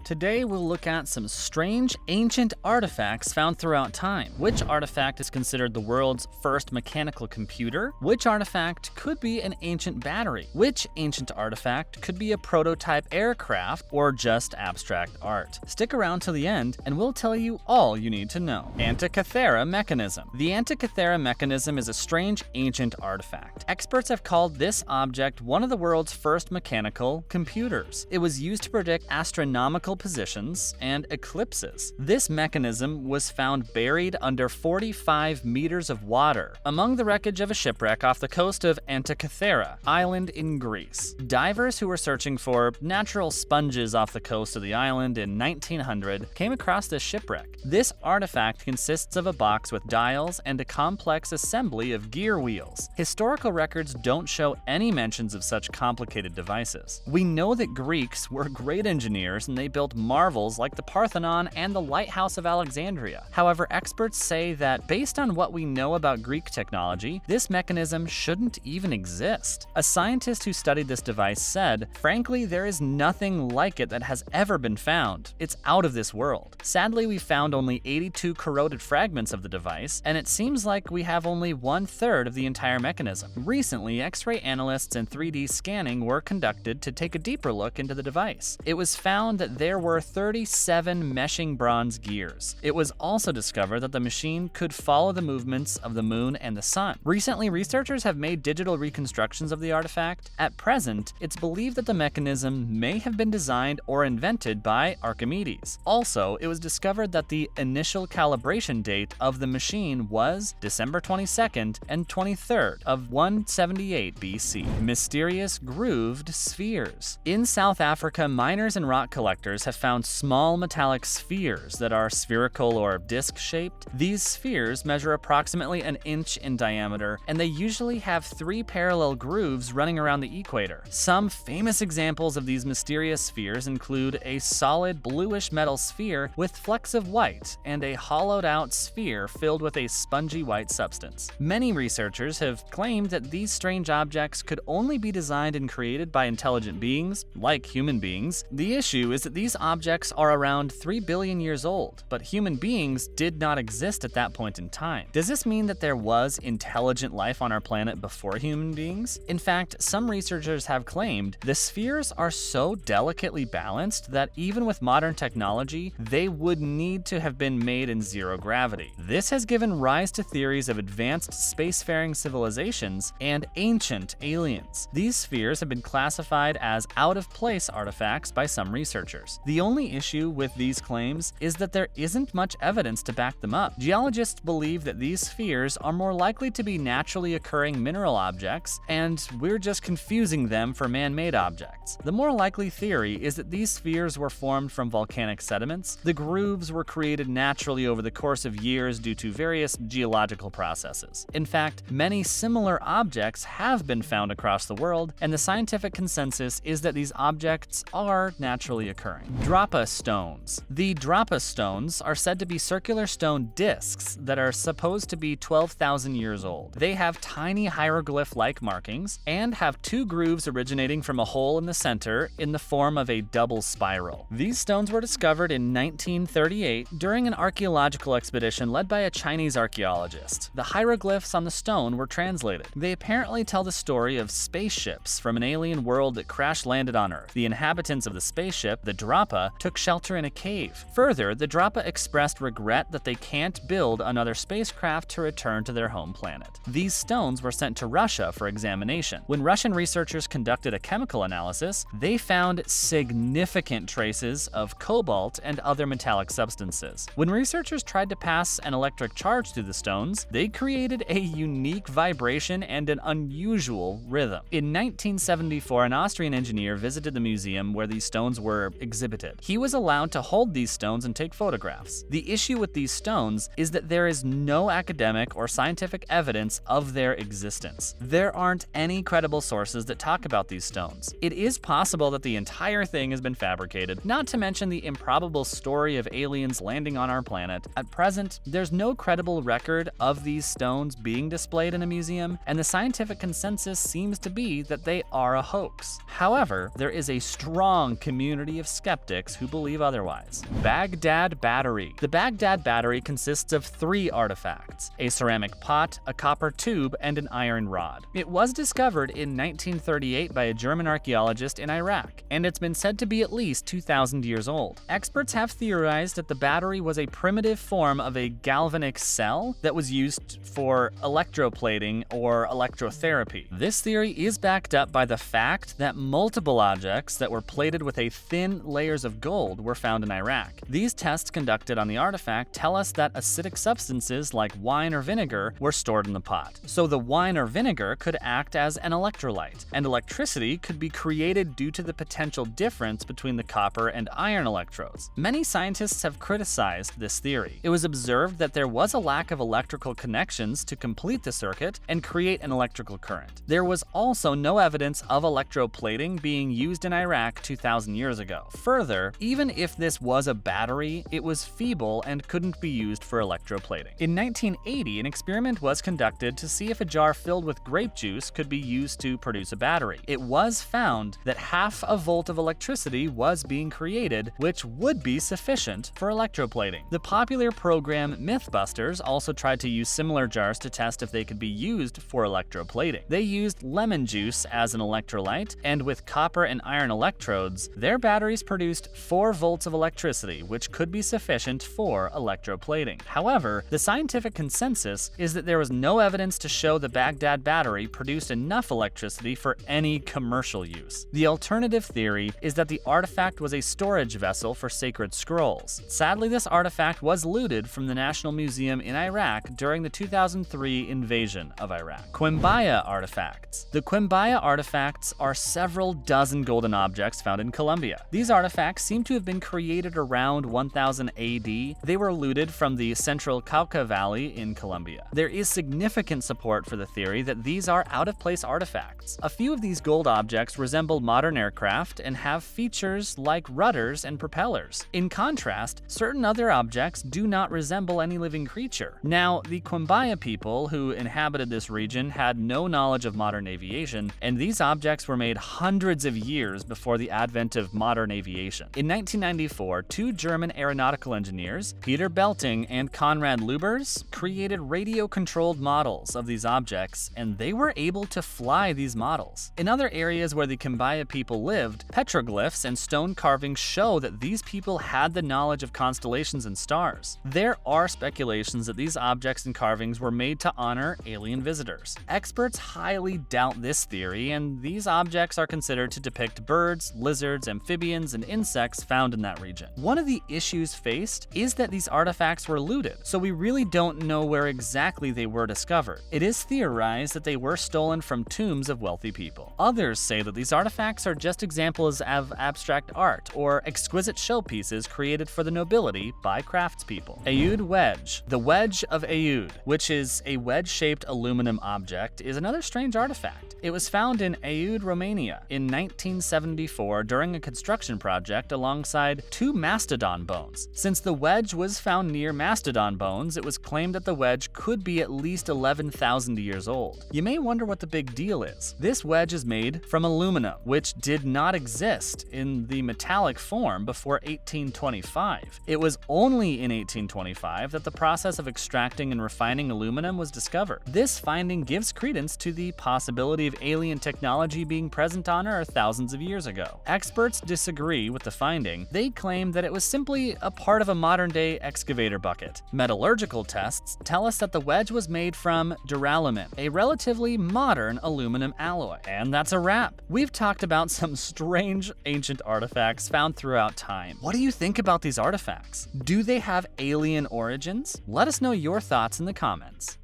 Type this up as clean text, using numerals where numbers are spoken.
Today we'll look at some strange ancient artifacts found throughout time. Which artifact is considered the world's first mechanical computer? Which artifact could be an ancient battery? Which ancient artifact could be a prototype aircraft or just abstract art? Stick around till the end and we'll tell you all you need to know. Antikythera mechanism. The Antikythera mechanism is a strange ancient artifact. Experts have called this object one of the world's first mechanical computers. It was used to predict astronomical positions and eclipses. This mechanism was found buried under 45 meters of water among the wreckage of a shipwreck off the coast of Antikythera island in Greece. Divers who were searching for natural sponges off the coast of the island in 1900 came across this shipwreck. This artifact consists of a box with dials and a complex assembly of gear wheels. Historical records don't show any mentions of such complicated devices. We know that Greeks were great engineers and they built marvels like the Parthenon and the Lighthouse of Alexandria. However, experts say that based on what we know about Greek technology, this mechanism shouldn't even exist. A scientist who studied this device said, "Frankly, there is nothing like it that has ever been found. It's out of this world." Sadly, we found only 82 corroded fragments of the device, and it seems like we have only 1/3 of the entire mechanism. Recently, X-ray analysts and 3D scanning were conducted to take a deeper look into the device. It was found that there were 37 meshing bronze gears. It was also discovered that the machine could follow the movements of the moon and the sun. Recently, researchers have made digital reconstructions of the artifact. At present, it's believed that the mechanism may have been designed or invented by Archimedes. Also, it was discovered that the initial calibration date of the machine was December 22nd and 23rd of 178 BC. Mysterious grooved spheres. In South Africa, miners and rock collectors have found small metallic spheres that are spherical or disc-shaped. These spheres measure approximately an inch in diameter, and they usually have 3 parallel grooves running around the equator. Some famous examples of these mysterious spheres include a solid bluish metal sphere with flecks of white and a hollowed-out sphere filled with a spongy white substance. Many researchers have claimed that these strange objects could only be designed and created by intelligent beings, like human beings. The issue is that these objects are around 3 billion years old, but human beings did not exist at that point in time. Does this mean that there was intelligent life on our planet before human beings? In fact, some researchers have claimed the spheres are so delicately balanced that even with modern technology, they would need to have been made in zero gravity. This has given rise to theories of advanced spacefaring civilizations and ancient aliens. These spheres have been classified as out-of-place artifacts by some researchers. The only issue with these claims is that there isn't much evidence to back them up. Geologists believe that these spheres are more likely to be naturally occurring mineral objects, and we're just confusing them for man-made objects. The more likely theory is that these spheres were formed from volcanic sediments. The grooves were created naturally over the course of years due to various geological processes. In fact, many similar objects have been found across the world, and the scientific consensus is that these objects are naturally occurring. Drapa stones. The Drapa stones are said to be circular stone discs that are supposed to be 12,000 years old. They have tiny hieroglyph-like markings and have 2 grooves originating from a hole in the center in the form of a double spiral. These stones were discovered in 1938 during an archaeological expedition led by a Chinese archaeologist. The hieroglyphs on the stone were translated. They apparently tell the story of spaceships from an alien world that crash-landed on Earth. The inhabitants of the spaceship, the Drapa, took shelter in a cave. Further, the Drapa expressed regret that they can't build another spacecraft to return to their home planet. These stones were sent to Russia for examination. When Russian researchers conducted a chemical analysis, they found significant traces of cobalt and other metallic substances. When researchers tried to pass an electric charge through the stones, they created a unique vibration and an unusual rhythm. In 1974, an Austrian engineer visited the museum where these stones were exhibited. He was allowed to hold these stones and take photographs. The issue with these stones is that there is no academic or scientific evidence of their existence. There aren't any credible sources that talk about these stones. It is possible that the entire thing has been fabricated, not to mention the improbable story of aliens landing on our planet. At present, there's no credible record of these stones being displayed in a museum, and the scientific consensus seems to be that they are a hoax. However, there is a strong community of skeptics skeptics who believe otherwise. Baghdad Battery. The Baghdad Battery consists of 3 artifacts: a ceramic pot, a copper tube, and an iron rod. It was discovered in 1938 by a German archaeologist in Iraq, and it's been said to be at least 2,000 years old. Experts have theorized that the battery was a primitive form of a galvanic cell that was used for electroplating or electrotherapy. This theory is backed up by the fact that multiple objects that were plated with a thin layers of gold were found in Iraq. These tests conducted on the artifact tell us that acidic substances like wine or vinegar were stored in the pot. So the wine or vinegar could act as an electrolyte, and electricity could be created due to the potential difference between the copper and iron electrodes. Many scientists have criticized this theory. It was observed that there was a lack of electrical connections to complete the circuit and create an electrical current. There was also no evidence of electroplating being used in Iraq 2,000 years ago. Further, even if this was a battery, it was feeble and couldn't be used for electroplating. In 1980, an experiment was conducted to see if a jar filled with grape juice could be used to produce a battery. It was found that half a volt of electricity was being created, which would be sufficient for electroplating. The popular program Mythbusters also tried to use similar jars to test if they could be used for electroplating. They used lemon juice as an electrolyte, and with copper and iron electrodes, their batteries produced 4 volts of electricity, which could be sufficient for electroplating. However, the scientific consensus is that there was no evidence to show the Baghdad battery produced enough electricity for any commercial use. The alternative theory is that the artifact was a storage vessel for sacred scrolls. Sadly, this artifact was looted from the National Museum in Iraq during the 2003 invasion of Iraq. Quimbaya artifacts. The Quimbaya artifacts are several dozen golden objects found in Colombia. These artifacts seem to have been created around 1000 AD. They were looted from the central Cauca Valley in Colombia. There is significant support for the theory that these are out-of-place artifacts. A few of these gold objects resemble modern aircraft and have features like rudders and propellers. In contrast, certain other objects do not resemble any living creature. Now, the Quimbaya people who inhabited this region had no knowledge of modern aviation, and these objects were made hundreds of years before the advent of modern aviation. In 1994, 2 German aeronautical engineers, Peter Belting and Konrad Lubers, created radio-controlled models of these objects, and they were able to fly these models. In other areas where the Quimbaya people lived, petroglyphs and stone carvings show that these people had the knowledge of constellations and stars. There are speculations that these objects and carvings were made to honor alien visitors. Experts highly doubt this theory, and these objects are considered to depict birds, lizards, amphibians, and insects found in that region. One of the issues faced is that these artifacts were looted, so we really don't know where exactly they were discovered. It is theorized that they were stolen from tombs of wealthy people. Others say that these artifacts are just examples of abstract art or exquisite showpieces created for the nobility by craftspeople. Aoud wedge. The wedge of Aoud, which is a wedge-shaped aluminum object, is another strange artifact. It was found in Aoud, Romania in 1974 during a construction project alongside 2 mastodon bones. Since the wedge was found near mastodon bones, it was claimed that the wedge could be at least 11,000 years old. You may wonder what the big deal is. This wedge is made from aluminum, which did not exist in the metallic form before 1825. It was only in 1825 that the process of extracting and refining aluminum was discovered. This finding gives credence to the possibility of alien technology being present on Earth thousands of years ago. Experts disagree with the finding. They claim that it was simply a part of a modern-day excavator bucket. Metallurgical tests tell us that the wedge was made from duralumin, a relatively modern aluminum alloy. And that's a wrap. We've talked about some strange ancient artifacts found throughout time. What do you think about these artifacts? Do they have alien origins? Let us know your thoughts in the comments.